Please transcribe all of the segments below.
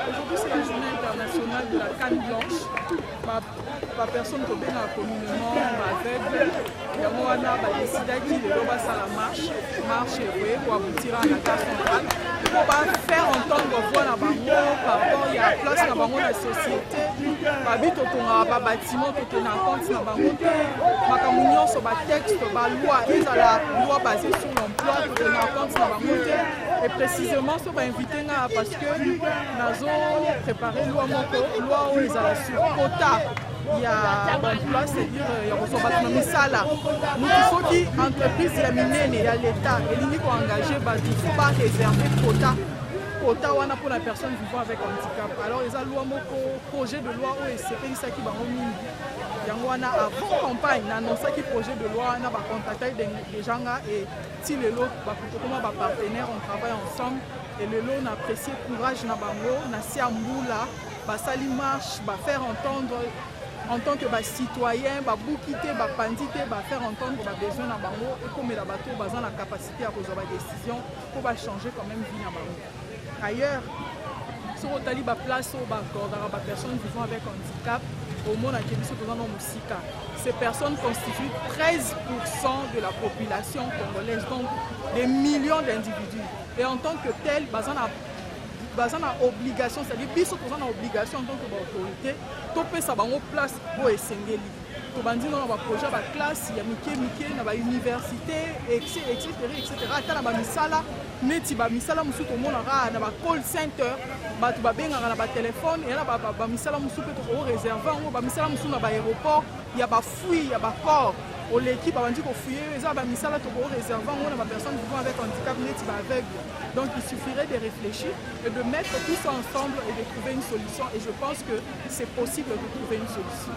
Aujourd'hui, c'est la journée internationale de la canne blanche. La personne qui est communément aveugle, il y a décidé qu'il y a la marche pour aboutir à la classe centrale. Pour faire entendre voix dans par rapport à la place dans la société. Les bâtiments qui sont en compte dans les textes, les loi basée sur l'emploi qui sont en compte dans et précisément, ce va inviter parce que nous avons préparé loi où ils ont sur quota. Il y a l'emploi, c'est-à-dire il y a des misala. Nous faut qui entreprise il y a minene, il y a l'État, et l'unique engagé, il faut pas réserver quota. Quota pour la personne vivant avec handicap. Alors ils ont un projet de loi où c'est ça qui va remis. Avant campagne, on a annoncé que projet de loi, on a contacté des gens et si les lots, comment partenaires, on travaille ensemble et le lot, on a apprécié le courage, on a si amboula, ça marche, faire entendre en tant que citoyen, boukité, pandité, faire entendre les besoins dans bango et comme les bateaux, ont la capacité à poser des décisions pour changer quand même vie dans bango. Ailleurs, sur la place où les personnes vivant avec handicap, au monde ces personnes constituent 13% de la population congolaise, donc des millions d'individus. Et en tant que tel, ils ont obligation, c'est-à-dire qu'ils ont obligation en tant qu'autorité, de faire place pour essayer. Tout le monde a un projet de classe, il y a une université, etc. Dans la misala, misala musu to mona na ba call center, ba tu ba benga na ba téléphone et là ba misala musu pe to réserver, ba misala musu na ba aéroport, il y a ba fouille, il y a ba corps. L'équipe a dit qu'on fouiller, ils ont ba misala to réserver, on a ba personne vivant avec handicap neti ba aveugle. Donc il suffirait de réfléchir et de mettre tout ça ensemble et de trouver une solution et je pense que c'est possible de trouver une solution.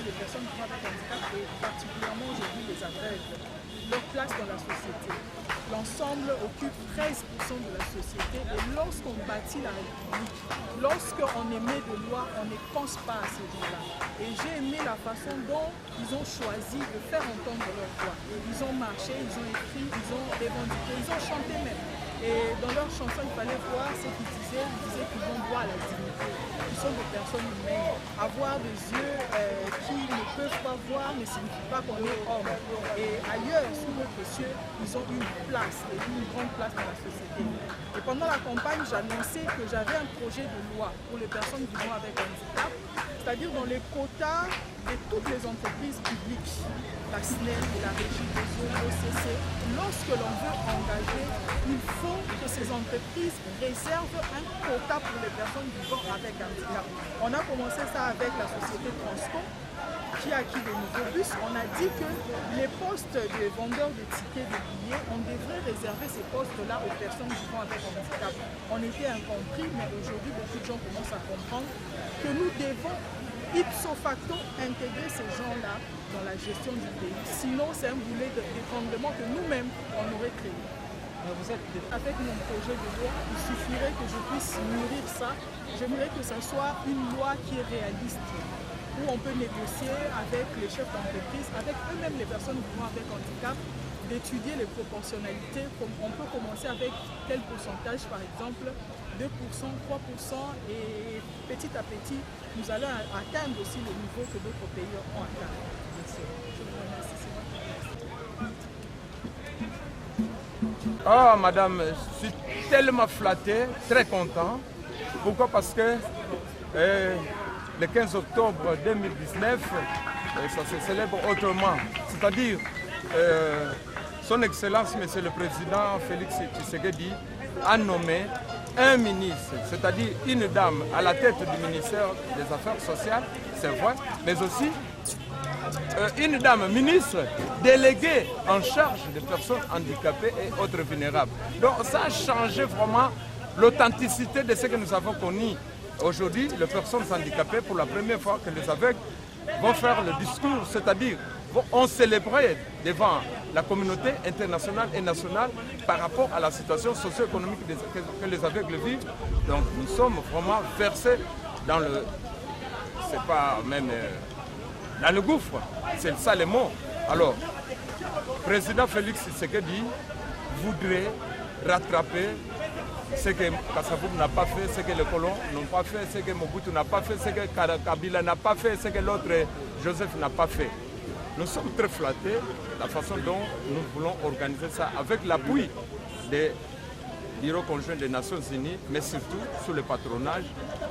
Les personnes vivant avec handicap et particulièrement aujourd'hui les aveugles, leur place dans la société. L'ensemble occupe 13% de la société et lorsqu'on bâtit la République, lorsqu'on émet des lois, on ne pense pas à ces gens-là. Et j'ai aimé la façon dont ils ont choisi de faire entendre leur voix. Ils ont marché, ils ont écrit, ils ont revendiqué, ils ont chanté même. Et dans leur chanson, il fallait voir ce qu'ils disaient. Ils disaient qu'ils ont droit à la dignité. Ils sont des personnes humaines. Avoir des yeux qui ne peuvent pas voir ne signifie pas qu'on est homme. Et ailleurs, sous notre cieux, ils ont une place, et une grande place dans la société. Et pendant la campagne, j'annonçais que j'avais un projet de loi pour les personnes vivant avec handicap, c'est-à-dire dans les quotas de toutes les entreprises publiques. la SNEL et la régie des OCC, lorsque l'on veut engager, il faut que ces entreprises réservent un quota pour les personnes vivant avec handicap. On a commencé ça avec la société Transcom, qui a acquis de nouveaux bus. On a dit que les postes de vendeurs de tickets de billets, on devrait réserver ces postes-là aux personnes vivant avec handicap. On était incompris, mais aujourd'hui, beaucoup de gens commencent à comprendre que nous devons ipso facto intégrer ces gens-là dans la gestion du pays. Sinon, c'est un boulet d'étranglement que nous-mêmes, on aurait créé. Avec mon projet de loi, il suffirait que je puisse mûrir ça. J'aimerais que ce soit une loi qui est réaliste, où on peut négocier avec les chefs d'entreprise, avec eux-mêmes les personnes vivant avec handicap, d'étudier les proportionnalités. On peut commencer avec quel pourcentage, par exemple, 2%, 3%, et petit à petit, nous allons atteindre aussi le niveau que d'autres pays ont atteint. Je vous remercie. Oh madame, je suis tellement flatté, très content. Pourquoi? Parce que le 15 octobre 2019, ça se célèbre autrement. C'est-à-dire, son Excellence, Monsieur le Président Félix Tshisekedi, a nommé un ministre, c'est-à-dire une dame à la tête du ministère des Affaires sociales, c'est vrai, mais aussi une dame ministre déléguée en charge des personnes handicapées et autres vulnérables. Donc ça a changé vraiment l'authenticité de ce que nous avons connu. Aujourd'hui, les personnes handicapées, pour la première fois que les aveugles vont faire le discours, c'est-à-dire on célébrait devant la communauté internationale et nationale par rapport à la situation socio-économique que les aveugles vivent. Donc nous sommes vraiment versés dans le... c'est pas même... dans le gouffre, c'est ça le mot. Alors, président Félix Tshisekedi voudrait rattraper ce que Kassavoum n'a pas fait, ce que les colons n'ont pas fait, ce que Mobutu n'a pas fait, ce que Kabila n'a pas fait, ce que l'autre Joseph n'a pas fait. Nous sommes très flattés de la façon dont nous voulons organiser ça avec l'appui des bureaux conjoints des Nations Unies, mais surtout sous le patronage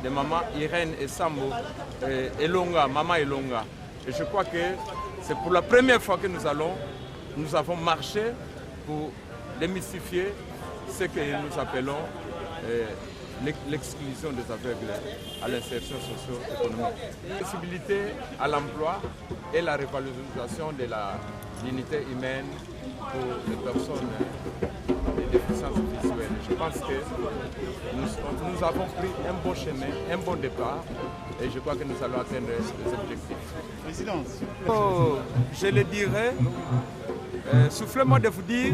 de Maman Irène Esambo Elonga, Maman Elonga. Et je crois que c'est pour la première fois que nous avons marché pour démystifier ce que nous appelons l'exclusion des aveugles à l'insertion socio-économique. La possibilité à l'emploi et la revalorisation de la dignité humaine pour les personnes de déficience visuelle. Je pense que nous avons pris un bon chemin, un bon départ, et je crois que nous allons atteindre les objectifs. Président, je le dirais, soufflez-moi de vous dire,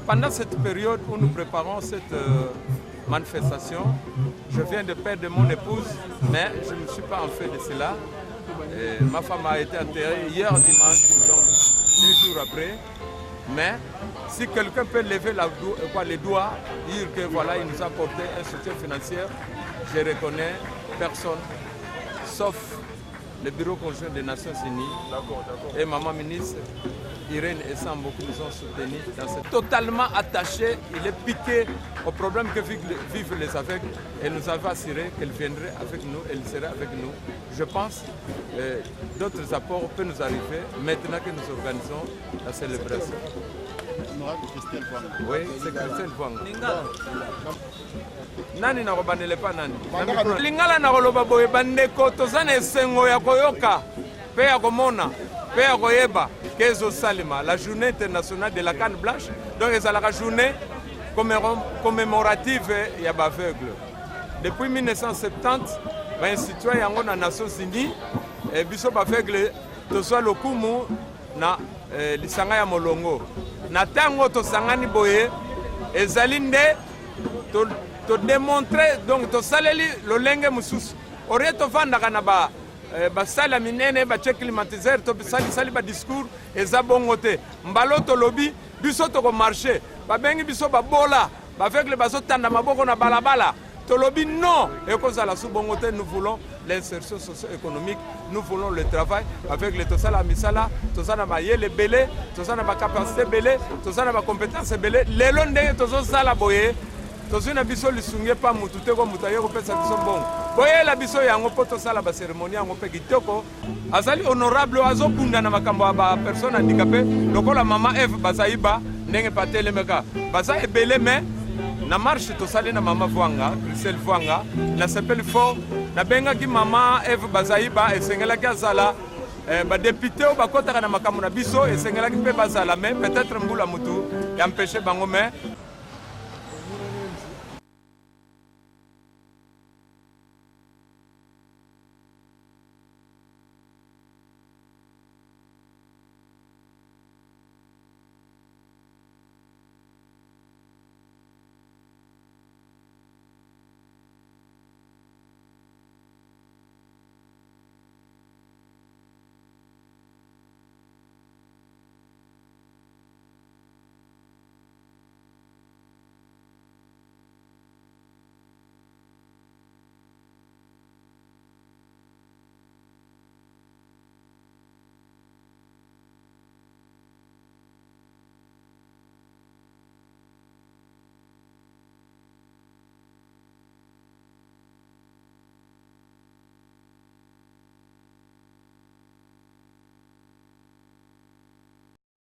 pendant cette période où nous préparons cette manifestation, je viens de perdre mon épouse, mais je ne suis pas en fait de cela. Ma femme a été enterrée hier dimanche, donc 2 jours après. Mais si quelqu'un peut lever les doigts, dire que voilà, il nous a apporté un soutien financier, je reconnais personne, sauf le bureau conjoint des Nations Unies et Maman ministre Irène Esambo qui nous ont soutenus. Totalement attaché, il est piqué au problème que vivent les aveugles et nous avons assuré qu'elle viendrait avec nous, elle serait avec nous. Je pense que d'autres apports peuvent nous arriver maintenant que nous organisons la célébration. Oui, c'est Christelle Vang. Nani na kobanele pa nani? Lingala na koloba boye bandeko tozana esengo ya koyoka pe ya komona pe ya koyeba kezo salima la journée internationale de la canne blanche, donc c'est la journée commémorative ya baveugle. Depuis 1970 ba institué yango na Nations Unies et biso baveugle tozwa lokumu na lisanga ya molongo. Na tango tosangani boye ezali nde to démontrer donc to saleli lolenge mususu ore to vandaka na ba sala minene ba check climatiseur to sali ba discours eza bongo te mbalo to lobi biso to ko marcher ba bengi biso ba bola ba vegle baso tanda maboko na balabala to lobi non et cause la sous bongo te. Nous voulons l'insertion socio-économique, nous voulons le travail avec les tosala misala, tosana ba yele belé, tosana ba capacité belé, tosana ba compétence belé, lelo ndenge tozo sala boye tozwi na biso lisungi pa mutu te ko mutu aye kopesa biso mbongo boyela biso yango mpo tosala baceremonie yango mpe kitoko azali honorable azobunda na makambo ya bapersone handicapé lokola mama Eve Bazaiba ndenge patelemeka baza ebele me na marche tosali na mama Vwanga Christelle Vwanga na sepeli fort nabengaki mama Eve Bazaiba esengelaki azala badepute oyo bakotaka na makambo na biso esengelaki mpe bazala me peut-être mbula mutu ya mpeshe bango me